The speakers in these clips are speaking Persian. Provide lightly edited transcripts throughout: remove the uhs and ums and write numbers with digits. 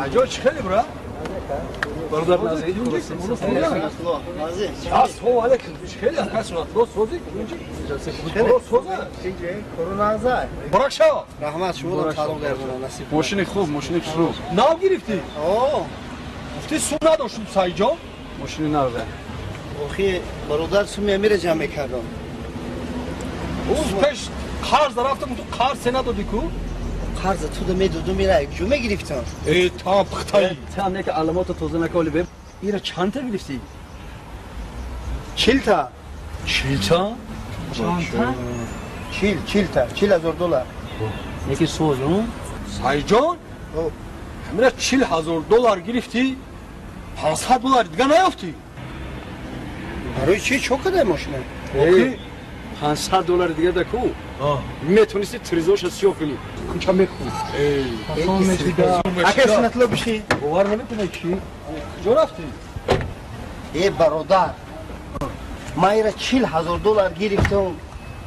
عجب چخلی برا؟ برادر نازی السلام علیکم چخلی کسونه درست سوزی درست سوزه کرونا زای برکشا رحمت شما خالق درمون نصیب ماشین خوب ماشین خوب ناو گرفتی گفتی سو نداشتم سعید جان ماشین نرده آخی برادر سومی میره جمع کردم روز پیش قرض رفتم تو قرض ندادی کو قرض تو ده میدادم میره جمعه گرفتم ای تا بختایی tam ne ki alamatı tozuna koli be. İra çanta girifti. چیلتا چیلتا؟ Çanta? چیلتا $40,000 Ne ki sozun? سعید جان همینه $40,000 گرفتی 500 دلار دیگه نیافتی برای چی چوکده ماشینه Ey, 500 dolar دیگه ده کو. میتونستی تریزوش سیاه کنی. کوچه میکنی. اگه سنتلو بشی باور نمیکنه چی؟ کجا رفتی؟ ای برادر ما ایره $40,000 گرفتم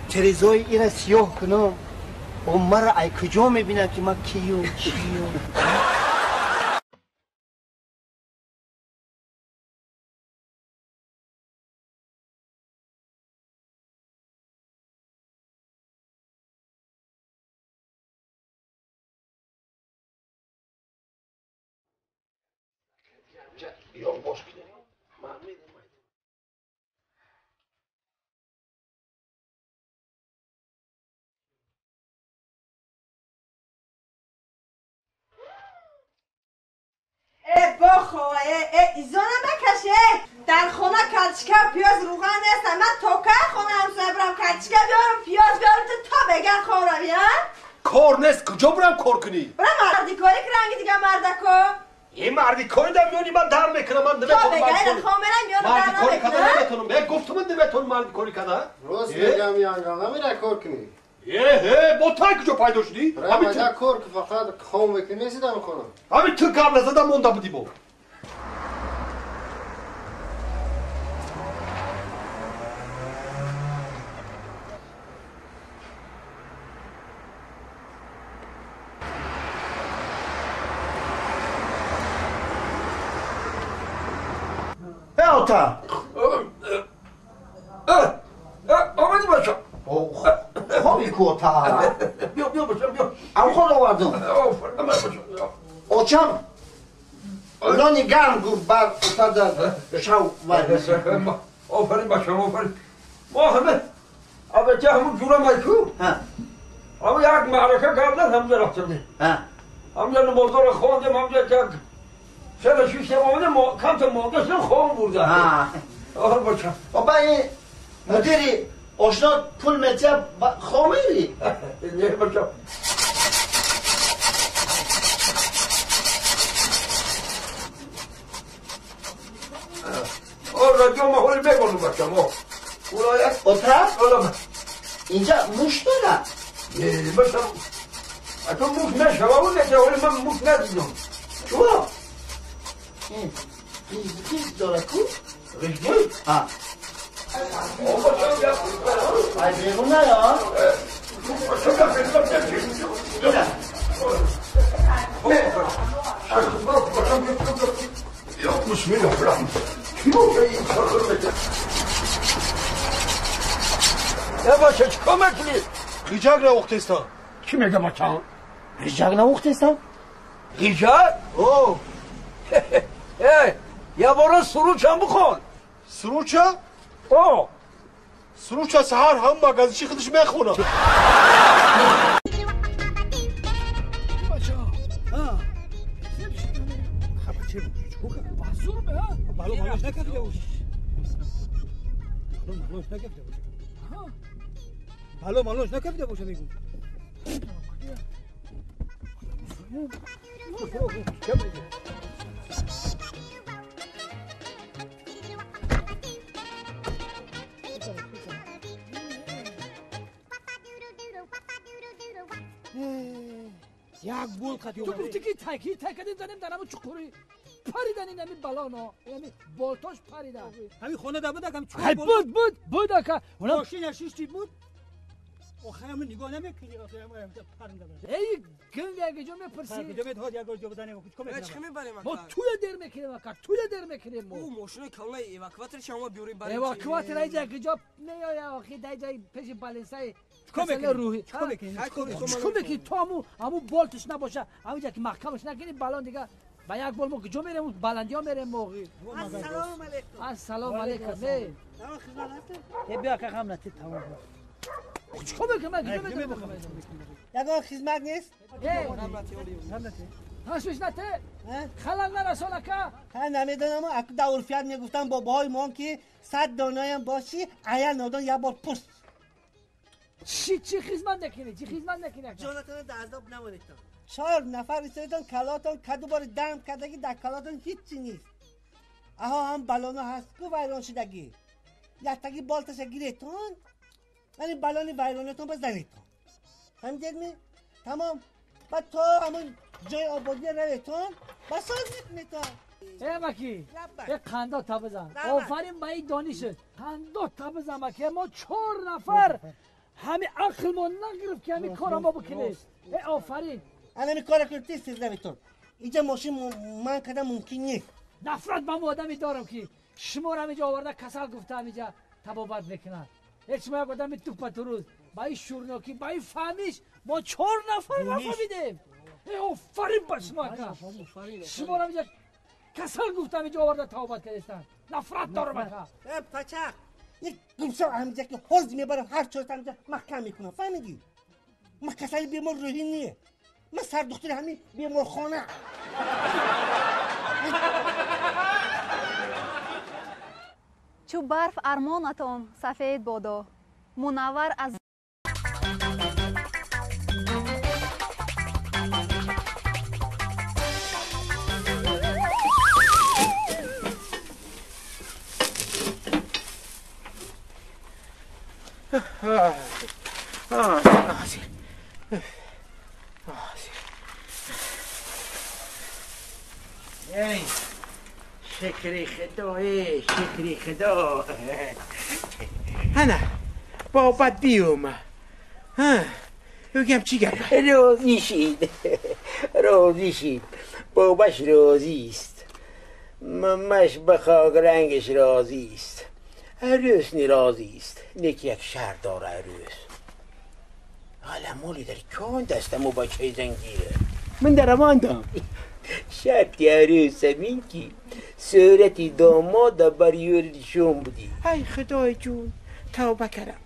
تریزوی ایره سیاه کنم و مرا ای کجا میبینم که ما کیو Yok boş gidelim. بخو ایزانا بکشه در خونه کلچکه پیاز روغن نیستم من توکه خونه همسایه برم کلچکه بیارم پیاز بیارم تا بگن خورم یا کار نیست کجا برم کار کنی؟ برم مردی کاری که رنگی دیگه مردکو این مردی کاری در میونی من در میکنم من تا بگن خامرم میانم در مردی کاری کده نمیتونم به گفتم من نمیتونم مردی کاری کده روز میگم یانگا نمیره کار کنی با تای کجا پیدا شدی؟ برای مجا کار که فقط خام بکنی سیدم کنم همین تو قبل زدم مونده بودی با اوتا آمدی بچه خوابی کوتا بیا بچه بیا ام خود آوردم اوچم لانی گرم گو بر افتاد شو ورد آفرین بچه آفرین ما همه اوه همون جورا مایکو همه یک معرکه قبلا همجا رفتیم همجا نمازا رو خواندیم همجا که شده شیشتیم آمده کم تا مانگه شده خوام برده آخر بچه بابا این مدیری آشنا پول میتیه خامه ری نه بچه رادیو ما حالی بگونم بچه ما اترا؟ حالا اینجا موش داره بچه تو موش نشوه اون نگه حالی من موش ندیدم چوا؟ این داره کو؟ رشدی؟ ها ای بیرون نیا اینه بسم الله الرحمن یا باشه چکا میکنی؟ خیجاگ را وقتیستان چی میگه بچه ها؟ خیجاگ را وقتیستان؟ خیجاگ؟ اوه یا برو سروچ هم بخون سروچ هم؟ اوه سروچ سهر هم مگزشی خودش میخونه بچه ها خبچه بود بازور به ها بالو مالوش نکرده باشه بالو مالوش نکرده باشه میگو یک بول قدیم تو گفتی که تکی کردیم زدیم در همون چقوری پریدن این همین بلانا یعنی بالتاش پریدن همین خونه دا بود هم ای بود اکا ماشین شیشتی بود آخه همون نگاه نمیکنی آخه همون پرنده برد ای گنگ جا میپرسی پرنده میاد هات یک جو بدن کم چه میکنه میبریم ما توی در میکنیم کار توی در میکنیم ما او ماشین کلا ایواکواتر شما بیوریم برای اواکواتر ای جا کجا میای آخه دای جای پیش بالنسای کم کسل روحی کم میکنی چکو بکی تو همو بالتش نباشه همونجا که محکمش نکنی بالان دیگه با یک بال ما کجا میریم بلندی ها میریم موقعی السلام علیکم السلام علیکم نه تمام خدمت هست بیا که هم نتی تمام چکو بکی من کجا میرم یگان خدمت نیست هاشوش نته خلال نرسونه که من نمیدونم اکو دورفیت میگفتم بابای ما که 100 دانایم باشی عیال نادان یک بار پست چی خدمت نکنی چی خدمت نکنی جانتان در عذاب نمانیدتان 4 نفر استایتان کلاتان کدو بار دم کدگی در کلاتان هیچی نیست اها هم بلانا هست که ویران شدگی یکتگی بالتش گیریتون ولی بلانی ویرانتون بزنیتون همجد تمام بعد تو همون جای آبادی رویتون بساز میکنیتون ای مکی یه خنده تا بزن آفرین با این دانشت خنده تا بزن مکی ما 4 نفر همه عقل ما نگرفت که همین کار ما بکنیم ای آفرین الان این کار کنید تیز رویتون اینجا ماشین من کدام ممکن نیست نفرت با آدمی دارم که شما رو همینجا آورده کسل گفته همینجا تبابت میکنن هیچ ما یک آدمی توپ تو روز با این شورناکی با این فهمیش ما 4 نفر نفهمیدیم ای آفرین با شما که شما رو همینجا کسل گفته همینجا آورده تبابت کردستن نفرت دارم اکا پچق یک گمشا همینجا که حوز میبرم هر چورت همینجا محکم میکنم فهمیدی ما کسلی بیمار روحی نیه من سر دختر همین بیمار خانه چو برف ارمانتان سفید بادا منور از شکری خدا هنه بابا بیوم بگم چی گرد راضی شید باباش راضی است ممش به خاک رنگش راضی است عروس نی راضی است نیک یک شهر داره عروس حالا مولی در کون دستمو با چه زنگیره من در اماندم شرطی عروس همین کی صورتی داماد بریورشون بودی ای خدای جون توبه کردم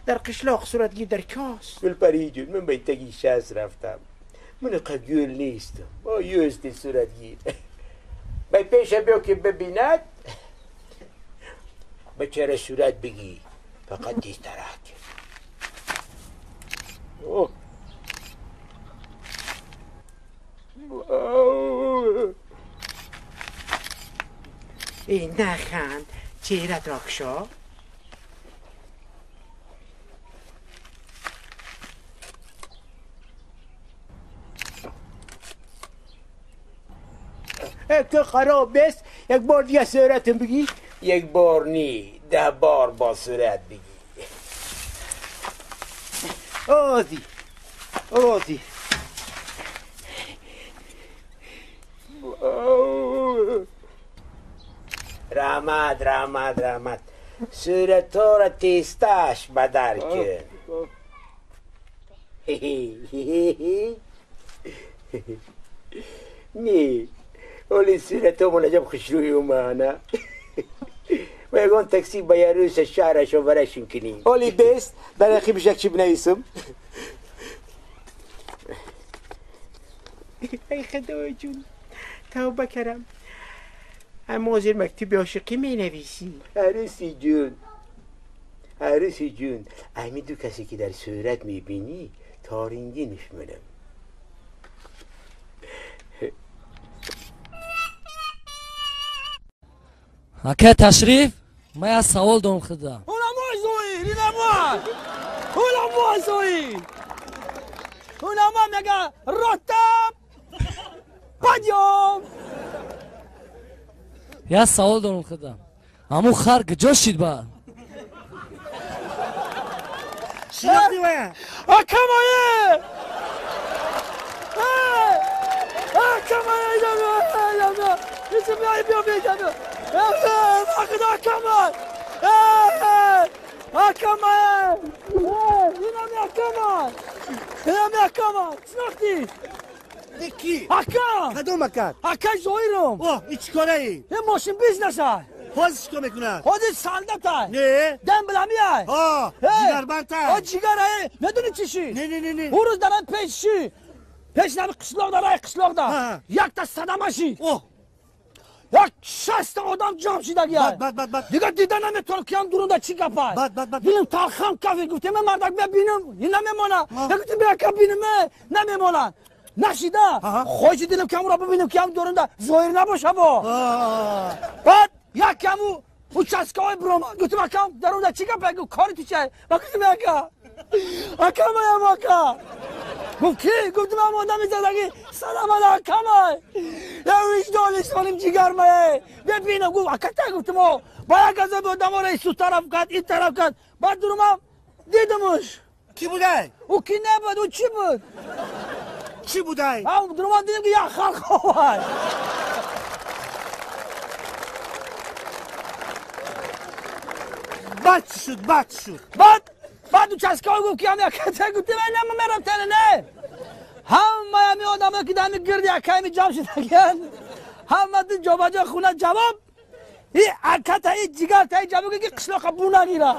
در قشلاق صورتگی در کاس گلپری جون من بیتگی 60 رفتم من قبیول نیستم با یوست صورتگیر بای پیش بیا که ببیند به چرا صورت بگی فقط دیسترک این نخند چهرت راکشا تو خراب است یک بار دیگه صورتم بگی یک بار نی 10 بار با صورت بگی آزی رحمت صورت ها را تیستش بدر کن نی اولی صورت ها منجب خشروی اومانه و یکان تکسی با یه روز شهرش رو برشون کنیم اولی بست در اخی بشک چی بنویسم ای خدای جون توبه کرم اما زیر مکتوب عاشقی می نویسی عروسی جون امی دو کسی که در صورت می بینی تارینگی نشمنم اکه تشریف ما از سوال دارم خدا اونم مگه رتب پدیام یه سوال دارم خدا امو خر کجا شید با شناختی من کمایه کمایه ایجابه ایجابه بیا ایجابه خدا کمای کمای اینم کمای شناختی کی؟ اکا کدوم اکا؟ اکا زویرم این چیکاره ای؟ این ماشین بیزنسه خودش چیکار میکنه؟ خودش سالدته نه دم بلمیه جیگربنده جیگره ندونی چیشی؟ نه او روز دارن پیشی پیش نمی قشلاق داره قشلاق داره یک تا صدمشی یک 60 آدم جمع شدگی بد دیگه دیدن نمیتونم که هم درونده چی کپای بد دیدم تلخم کافی گفتم من مردک ببینم این نمیمونه گفتم بیا که بینم نمیمونن نشیده خوشی دیدم که هم را ببینم که هم درونده ظاهر نباشه با بعد یک کمو او چسکای بروما گفتم اکم درونده چی کپای گفت کاری تو چه گفتم اکم اکم گفت کی؟ گفتم هم آدم زدگی سلام علیکم یا وجدانش کنیم جیگر مایه ببینم گفت اکتا گفتم با یک از آدم را ایسو طرف کرد این طرف کرد بعد درم هم دیدمش کی بوده؟ او کی نبود او چی بود؟ چی بوده؟ هم درم هم دیدم که یک خلق خواه بد شد بعد او چسکای گفت که هم اکتا گفتم من نمیرم تنه نه همه همی آدم که دمی گردی اکایمی جمع شدگن همه دی جابا جا خونه جواب این اکتا این جگر تا این جواب که قشلاق بو نگیره